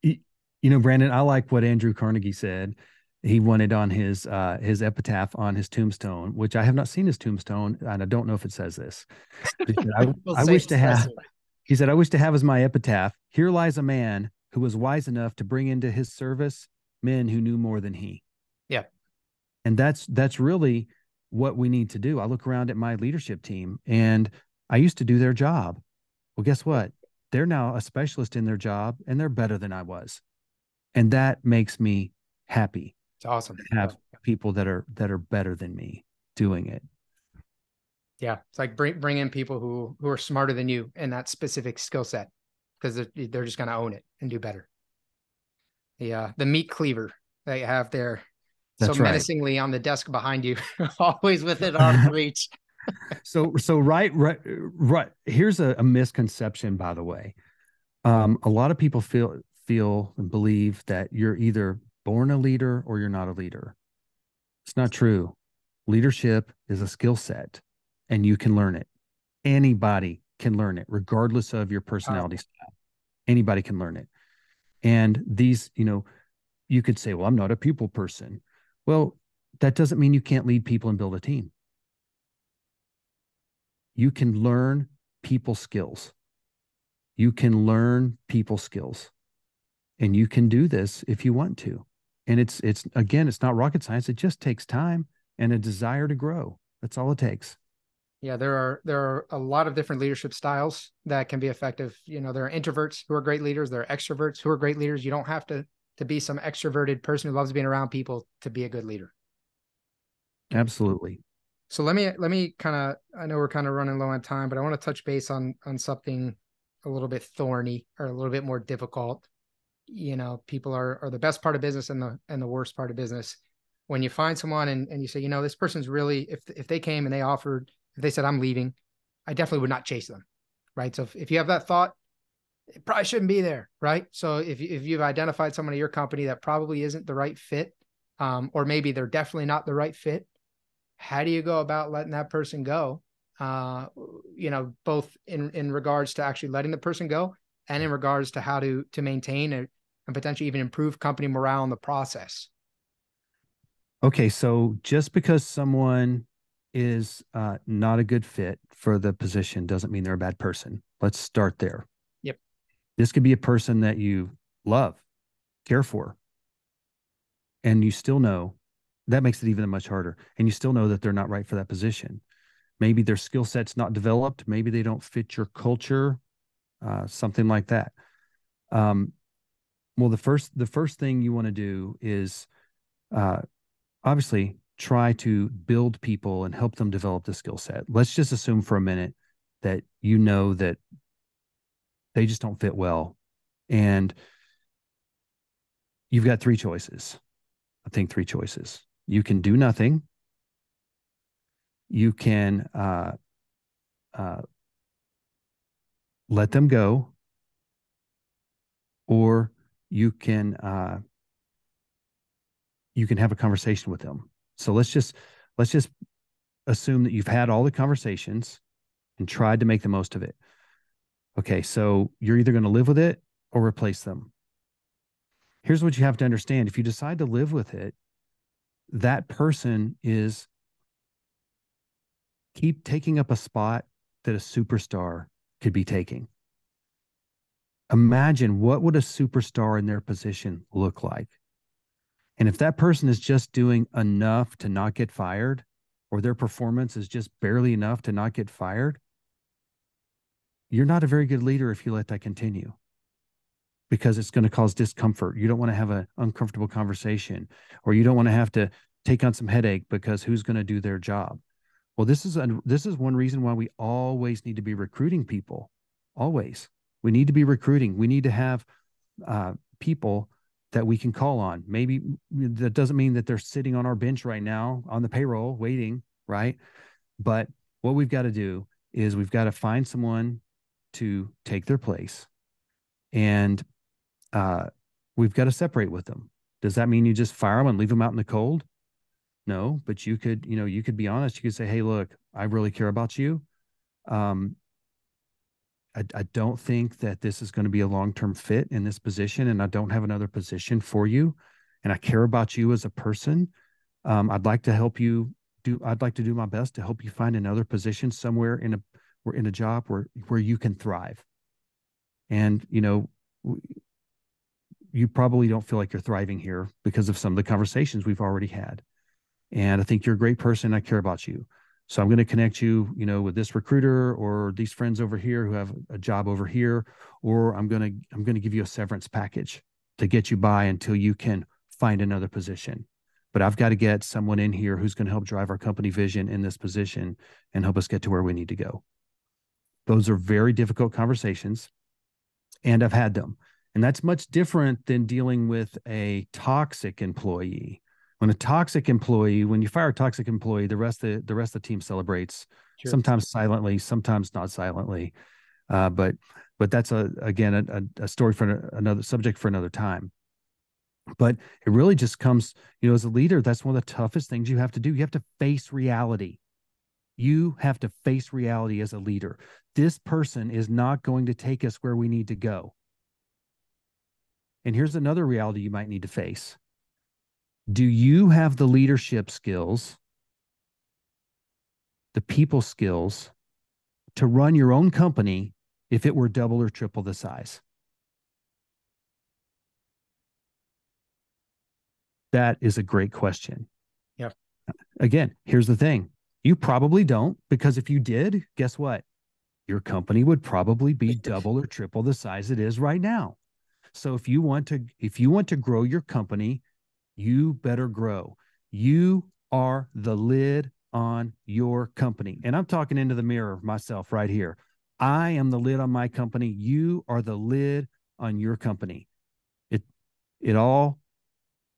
You know, Brandon, I like what Andrew Carnegie said. He wanted on his epitaph on his tombstone, which I have not seen his tombstone, and I don't know if it says this. He said, I wish to have. He said, I wish to have as my epitaph, here lies a man who was wise enough to bring into his service men who knew more than he. Yeah. And that's really what we need to do. I look around at my leadership team, and I used to do their job. Well, guess what? They're now a specialist in their job, and they're better than I was. And that makes me happy. It's awesome to have people that are better than me doing it. Yeah. It's like bring in people who are smarter than you in that specific skill set, because they're just going to own it and do better. The meat cleaver that you have there, that's so menacingly on the desk behind you, always within arm's reach. So right. Here's a misconception, by the way. A lot of people feel and believe that you're either born a leader or you're not a leader. It's not true. Leadership is a skill set, and you can learn it. Anybody can learn it, regardless of your personality style. Anybody can learn it. And these, you could say, well, I'm not a people person. Well, that doesn't mean you can't lead people and build a team. You can learn people skills. You can learn people skills. And you can do this if you want to. And it's not rocket science. It just takes time and a desire to grow. That's all it takes. Yeah, there are a lot of different leadership styles that can be effective. There are introverts who are great leaders. There are extroverts who are great leaders. You don't have to be some extroverted person who loves being around people to be a good leader. Absolutely. So let me kind of, I know we're kind of running low on time, but I want to touch base on something a little bit thorny or a little bit more difficult. People are the best part of business and the worst part of business. When you find someone and you say, this person's really, if they came and if they said, I'm leaving, I definitely would not chase them. Right. So if you have that thought, it probably shouldn't be there. Right. So if you've identified someone in your company that probably isn't the right fit, or maybe they're definitely not the right fit, how do you go about letting that person go? Both in regards to actually letting the person go and in regards to how to maintain and potentially even improve company morale in the process. Okay. So just because someone is not a good fit for the position doesn't mean they're a bad person. Let's start there. Yep. This could be a person that you love, care for, and you still know that makes it even much harder. And you still know that they're not right for that position. Maybe their skill set's not developed. Maybe they don't fit your culture, something like that. Well, the first thing you want to do is obviously try to build people and help them develop the skill set. Let's just assume for a minute that that they just don't fit well. And you've got three choices. I think three choices. You can do nothing. You can let them go, or you can have a conversation with them. So let's just assume that you've had all the conversations and tried to make the most of it. Okay, so you're either going to live with it or replace them. Here's what you have to understand. If you decide to live with it, that person is keep taking up a spot that a superstar could be taking. Imagine what would a superstar in their position look like? And if that person is just doing enough to not get fired, or their performance is just barely enough to not get fired, you're not a very good leader if you let that continue, because it's going to cause discomfort. You don't want to have an uncomfortable conversation, or you don't want to have to take on some headache because who's going to do their job? Well, this is one reason why we always need to be recruiting people. Always, we need to be recruiting. We need to have people that we can call on. Maybe that doesn't mean that they're sitting on our bench right now on the payroll waiting, right? But what we've got to do is we've got to find someone to take their place, and we've got to separate with them. Does that mean you just fire them and leave them out in the cold? No, but you could, you could be honest. You could say, hey, look, I really care about you. I don't think that this is going to be a long-term fit in this position, and I don't have another position for you. And I care about you as a person. I'd like to help you I'd like to do my best to help you find another position somewhere in a job where you can thrive. And, you probably don't feel like you're thriving here because of some of the conversations we've already had. And I think you're a great person. I care about you. So I'm going to connect you, with this recruiter or these friends over here who have a job over here, or I'm going to give you a severance package to get you by until you can find another position. But I've got to get someone in here who's going to help drive our company vision in this position and help us get to where we need to go. Those are very difficult conversations, and I've had them. And that's much different than dealing with a toxic employee. When you fire a toxic employee, the rest of the team celebrates, Sure. sometimes silently, sometimes not silently. But that's again a story for another subject for another time. But it really just comes, as a leader, that's one of the toughest things you have to do. You have to face reality. You have to face reality as a leader. This person is not going to take us where we need to go. And here's another reality you might need to face. Do you have the leadership skills, the people skills to run your own company if it were double or triple the size? That is a great question. Yeah. Again, here's the thing. You probably don't, because if you did, guess what? Your company would probably be double or triple the size it is right now. So if you want to grow your company, you better grow. You are the lid on your company. And I'm talking into the mirror myself right here. I am the lid on my company. You are the lid on your company. It all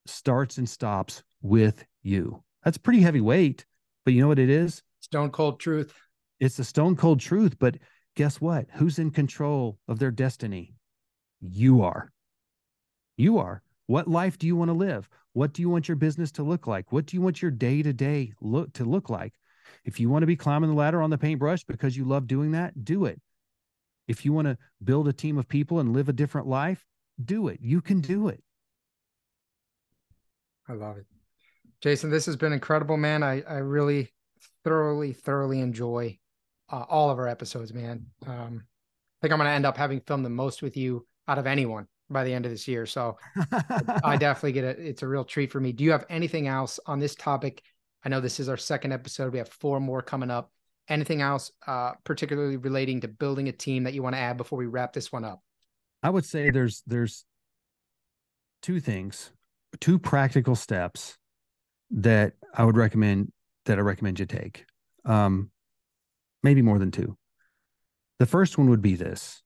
starts and stops with you. That's pretty heavy weight, but you know what it is? Stone cold truth. It's the stone cold truth. But guess what? Who's in control of their destiny? You are. You are. What life do you want to live? What do you want your business to look like? What do you want your day-to-day to look like? If you want to be climbing the ladder on the paintbrush because you love doing that, do it. If you want to build a team of people and live a different life, do it. You can do it. I love it. Jason, this has been incredible, man. I really thoroughly enjoy all of our episodes, man. I think I'm going to end up having filmed the most with you out of anyone by the end of this year. So I definitely it's a real treat for me. Do you have anything else on this topic? I know this is our second episode. We have 4 more coming up. Anything else, particularly relating to building a team, that you want to add before we wrap this one up? I would say there's 2 things, 2 practical steps that I recommend you take. Maybe more than 2. The first one would be this.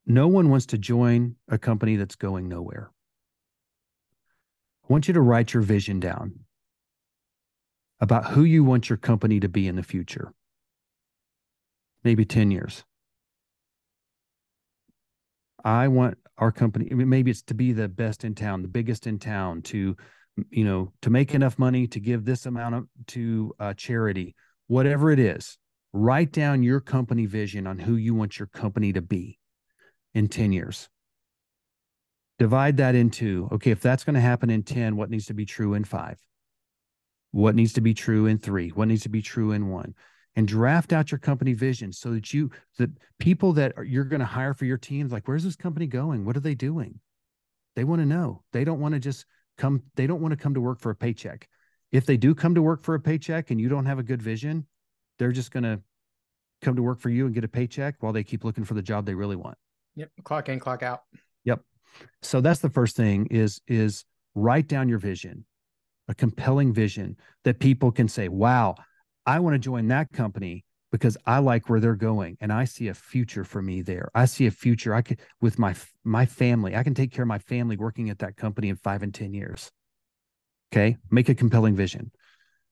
No one wants to join a company that's going nowhere. I want you to write your vision down about who you want your company to be in the future. Maybe 10 years. I want our company, maybe it's to be the best in town, the biggest in town, to make enough money to give this amount to charity, whatever it is. Write down your company vision on who you want your company to be in 10 years. Divide that into, okay, if that's going to happen in 10, what needs to be true in 5? What needs to be true in 3? What needs to be true in 1? And draft out your company vision so that the people that you're going to hire for your teams, like, where's this company going? What are they doing? They want to know. They don't want to just come. They don't want to come to work for a paycheck. If they do come to work for a paycheck and you don't have a good vision, they're just going to come to work for you and get a paycheck while they keep looking for the job they really want. Yep. Clock in, clock out. Yep. So that's the first thing is write down your vision, a compelling vision that people can say, wow, I want to join that company because I like where they're going and I see a future for me there. I see a future I could with my family. I can take care of my family working at that company in 5 and 10 years. Okay. Make a compelling vision.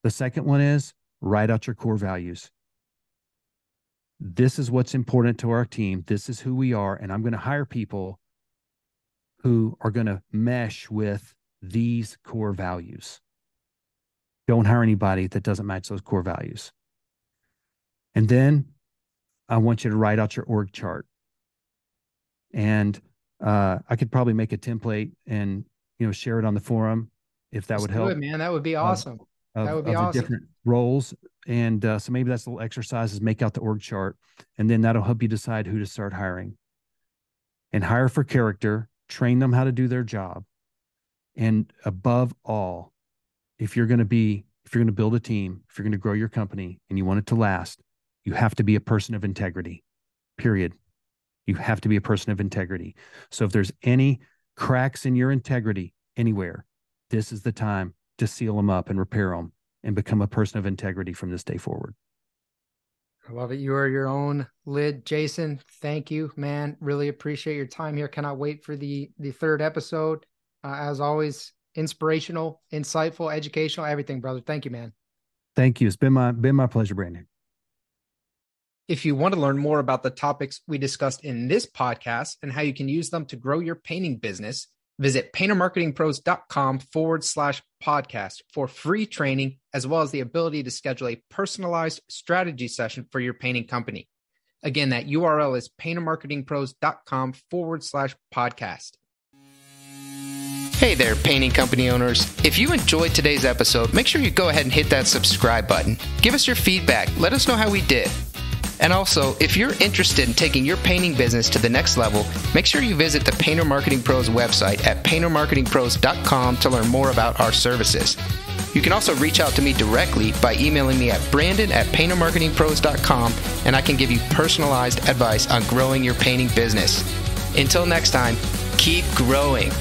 The second one is write out your core values. This is what's important to our team. This is who we are. And I'm going to hire people who are going to mesh with these core values. Don't hire anybody that doesn't match those core values. And then I want you to write out your org chart. And I could probably make a template and, share it on the forum if that would help. Good, man. That would be awesome. That would be awesome. The different roles. And so maybe that's a little exercise is make out the org chart. And then that'll help you decide who to start hiring. And hire for character, train them how to do their job. And above all, if you're going to build a team, if you're going to grow your company and you want it to last, you have to be a person of integrity, period. You have to be a person of integrity. So if there's any cracks in your integrity anywhere, this is the time to seal them up and repair them and become a person of integrity from this day forward. I love it. You are your own lid. Jason, thank you, man. Really appreciate your time here. Cannot wait for the third episode. As always, inspirational, insightful, educational, everything, brother. Thank you, man. Thank you. It's been my pleasure, Brandon. If you want to learn more about the topics we discussed in this podcast and how you can use them to grow your painting business, visit paintermarketingpros.com/podcast for free training, as well as the ability to schedule a personalized strategy session for your painting company. Again, that URL is paintermarketingpros.com/podcast. Hey there, painting company owners. If you enjoyed today's episode, make sure you go ahead and hit that subscribe button. Give us your feedback. Let us know how we did. And also, if you're interested in taking your painting business to the next level, make sure you visit the Painter Marketing Pros website at paintermarketingpros.com to learn more about our services. You can also reach out to me directly by emailing me at brandon@paintermarketingpros.com, and I can give you personalized advice on growing your painting business. Until next time, keep growing.